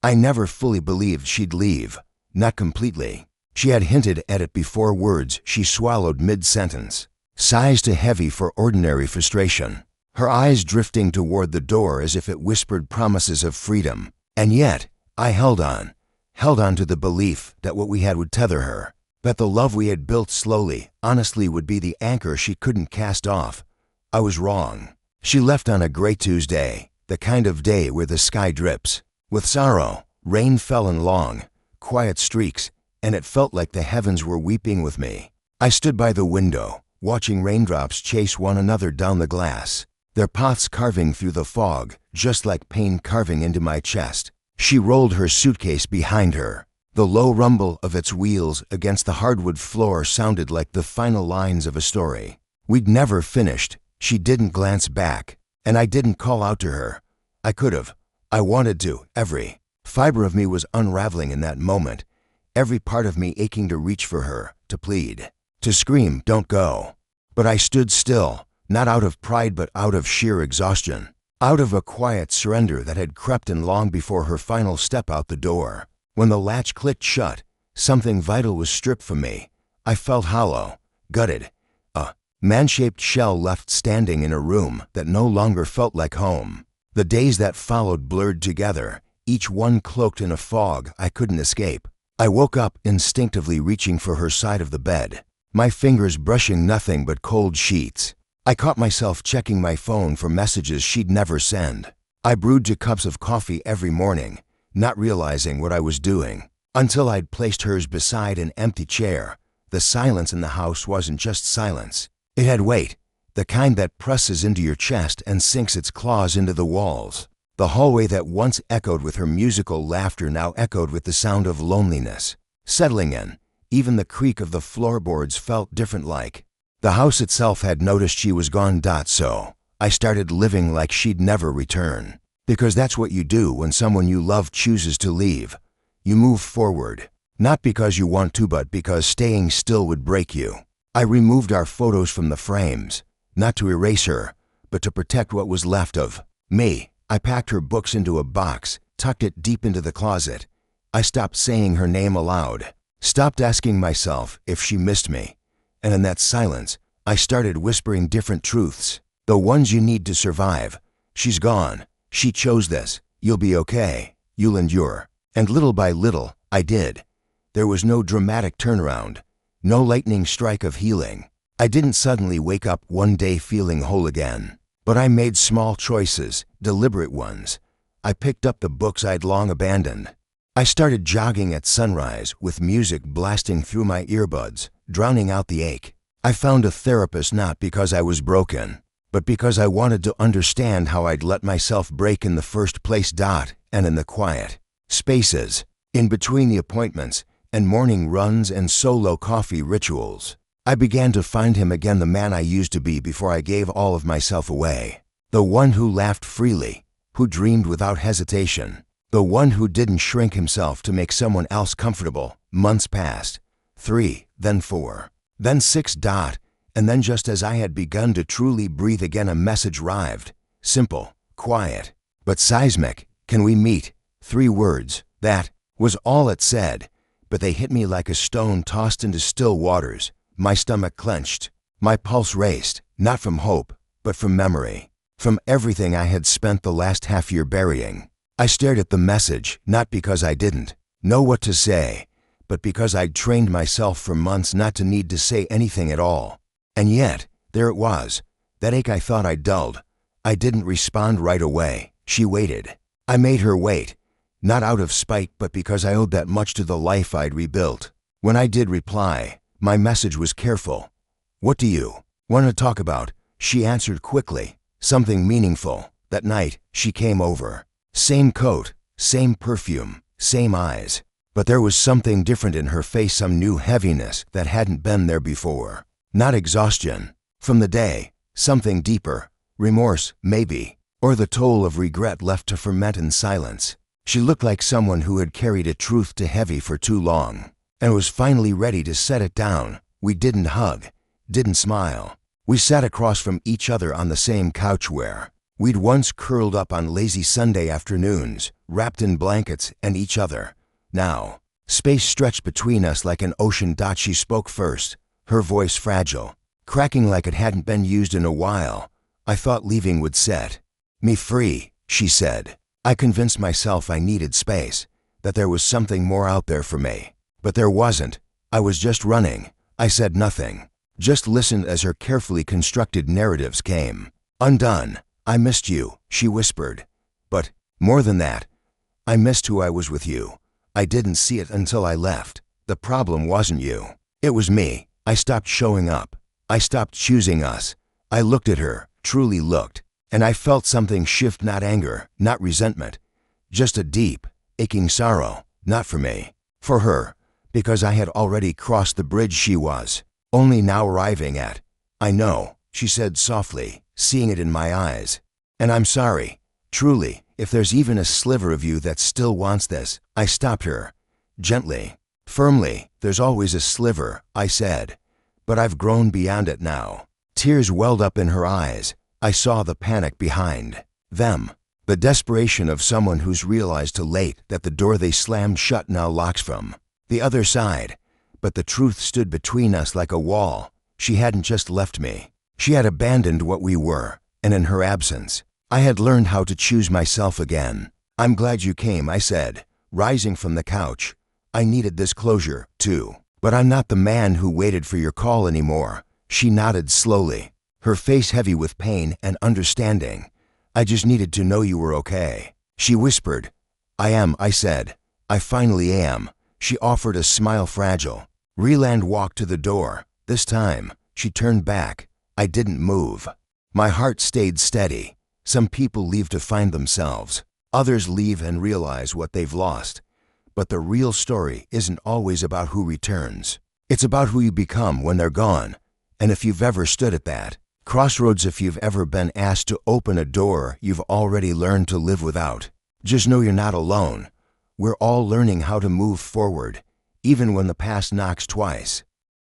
I never fully believed she'd leave. Not completely. She had hinted at it before words she swallowed mid-sentence. Sighs too heavy for ordinary frustration. Her eyes drifting toward the door as if it whispered promises of freedom. And yet, I held on to the belief that what we had would tether her, that the love we had built slowly, honestly would be the anchor she couldn't cast off. I was wrong. She left on a gray Tuesday, the kind of day where the sky drips. With sorrow, rain fell in long, quiet streaks, and it felt like the heavens were weeping with me. I stood by the window, watching raindrops chase one another down the glass, their paths carving through the fog, just like pain carving into my chest. She rolled her suitcase behind her. The low rumble of its wheels against the hardwood floor sounded like the final lines of a story. We'd never finished. She didn't glance back, and I didn't call out to her. I could have. I wanted to. Every fiber of me was unraveling in that moment, every part of me aching to reach for her, to plead, to scream, "Don't go." But I stood still, not out of pride but out of sheer exhaustion, out of a quiet surrender that had crept in long before her final step out the door. When the latch clicked shut, something vital was stripped from me. I felt hollow, gutted, a man-shaped shell left standing in a room that no longer felt like home. The days that followed blurred together, each one cloaked in a fog I couldn't escape. I woke up instinctively reaching for her side of the bed, my fingers brushing nothing but cold sheets. I caught myself checking my phone for messages she'd never send. I brewed 2 cups of coffee every morning, not realizing what I was doing, until I'd placed hers beside an empty chair. The silence in the house wasn't just silence. It had weight, the kind that presses into your chest and sinks its claws into the walls. The hallway that once echoed with her musical laughter now echoed with the sound of loneliness. Settling in, even the creak of the floorboards felt different like. The house itself had noticed she was gone. So I started living like she'd never return. Because that's what you do when someone you love chooses to leave. You move forward, not because you want to but because staying still would break you. I removed our photos from the frames, not to erase her, but to protect what was left of me. I packed her books into a box, tucked it deep into the closet. I stopped saying her name aloud, stopped asking myself if she missed me. And in that silence, I started whispering different truths, the ones you need to survive. She's gone. She chose this. You'll be okay. You'll endure. And little by little, I did. There was no dramatic turnaround, no lightning strike of healing. I didn't suddenly wake up one day feeling whole again. But I made small choices, deliberate ones. I picked up the books I'd long abandoned. I started jogging at sunrise with music blasting through my earbuds, drowning out the ache. I found a therapist not because I was broken, but because I wanted to understand how I'd let myself break in the first place. And in the quiet spaces, in between the appointments and morning runs and solo coffee rituals, I began to find him again, the man I used to be before I gave all of myself away. The one who laughed freely, who dreamed without hesitation, the one who didn't shrink himself to make someone else comfortable. Months passed, 3, then 4, then 6. And then just as I had begun to truly breathe again, a message arrived. Simple, quiet, but seismic. Can we meet? 3 words. That was all it said, but they hit me like a stone tossed into still waters. My stomach clenched. My pulse raced, not from hope, but from memory, from everything I had spent the last half-year burying. I stared at the message, not because I didn't know what to say, but because I'd trained myself for months not to need to say anything at all. And yet, there it was, that ache I thought I'd dulled. I didn't respond right away. She waited. I made her wait, not out of spite, but because I owed that much to the life I'd rebuilt. When I did reply, my message was careful. "What do you want to talk about?" She answered quickly. Something meaningful. That night, she came over. Same coat, same perfume, same eyes. But there was something different in her face, some new heaviness that hadn't been there before. Not exhaustion from the day, something deeper. Remorse, maybe, or the toll of regret left to ferment in silence. She looked like someone who had carried a truth too heavy for too long, and was finally ready to set it down. We didn't hug, didn't smile. We sat across from each other on the same couch where We'd once curled up on lazy Sunday afternoons, wrapped in blankets and each other. Now, space stretched between us like an ocean. She spoke first, her voice fragile, cracking like it hadn't been used in a while. I thought leaving would set me free, she said. I convinced myself I needed space, that there was something more out there for me. But there wasn't. I was just running. I said nothing, just listened as her carefully constructed narratives came. Undone. I missed you, she whispered. But, more than that, I missed who I was with you. I didn't see it until I left. The problem wasn't you. It was me. I stopped showing up. I stopped choosing us. I looked at her, truly looked, and I felt something shift. Not anger, not resentment, just a deep, aching sorrow. Not for me, for her, because I had already crossed the bridge she was only now arriving at. I know, she said softly, seeing it in my eyes. And I'm sorry, truly, if there's even a sliver of you that still wants this. I stopped her, gently, firmly. There's always a sliver, I said, but I've grown beyond it now. Tears welled up in her eyes. I saw the panic behind them, the desperation of someone who's realized too late that the door they slammed shut now locks from the other side. But the truth stood between us like a wall. She hadn't just left me. She had abandoned what we were, and in her absence, I had learned how to choose myself again. I'm glad you came, I said, rising from the couch. I needed this closure, too. But I'm not the man who waited for your call anymore. She nodded slowly, her face heavy with pain and understanding. I just needed to know you were okay. She whispered. I am, I said. I finally am. She offered a smile fragile. Reland walked to the door. This time, she turned back. I didn't move. My heart stayed steady. Some people leave to find themselves. Others leave and realize what they've lost. But the real story isn't always about who returns. It's about who you become when they're gone. And if you've ever stood at that crossroads, if you've ever been asked to open a door you've already learned to live without, just know you're not alone. We're all learning how to move forward, even when the past knocks twice.